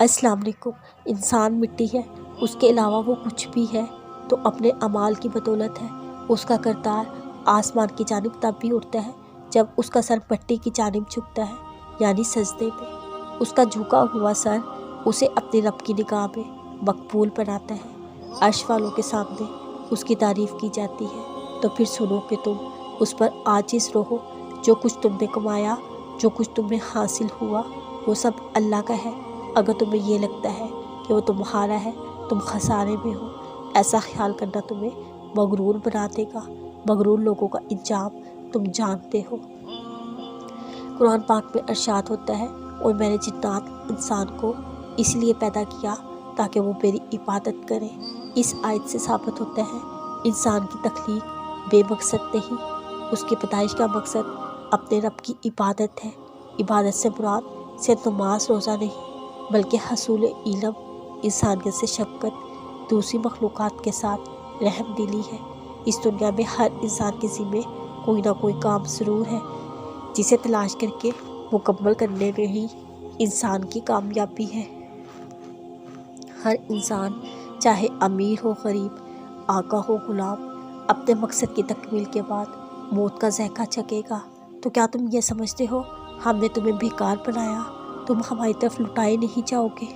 अस्सलाम वालेकुम। इंसान मिट्टी है, उसके अलावा वो कुछ भी है तो अपने अमाल की बदौलत है। उसका किरदार आसमान की जानिब तब भी उठता है जब उसका सर पट्टी की जानिब झुकता है, यानी सजदे पे। उसका झुका हुआ सर उसे अपने रब की निगाह में मकबूल बनाता है। अर्श वालों के सामने उसकी तारीफ़ की जाती है। तो फिर सुनो कि तुम उस पर आजिज़ रहो। जो कुछ तुमने कमाया, जो कुछ तुम्हें हासिल हुआ, वो सब अल्लाह का है। अगर तुम्हें ये लगता है कि वो तुम्हारा है, तुम खसारे में हो, ऐसा ख्याल करना तुम्हें मगरूर बना देगा। मगरूर लोगों का इंजाम तुम जानते हो। कुरान पाक में इरशाद होता है, और मैंने जिन्नात इंसान को इसलिए पैदा किया ताकि वो मेरी इबादत करे। इस आयत से साबित होता है इंसान की तख्लीक बेमकसद नहीं, उसकी पैदाइश का मकसद अपने रब की इबादत है। इबादत से मुराद सिर्फ नमाज रोज़ा नहीं, बल्कि हसूल इल्म, इंसानियत से शफ़क़त, दूसरी मखलूक़ात के साथ रहम दिली है। इस दुनिया में हर इंसान के ज़िम्मे कोई ना कोई काम ज़रूर है, जिसे तलाश करके मुकम्मल करने में ही इंसान की कामयाबी है। हर इंसान, चाहे अमीर हो गरीब, आका हो गुलाम, अपने मकसद की तकमील के बाद मौत का ज़ायक़ा चखेगा। तो क्या तुम ये समझते हो हमने तुम्हें बेकार बनाया, तुम हमारी तरफ लुटाए नहीं जाओगे?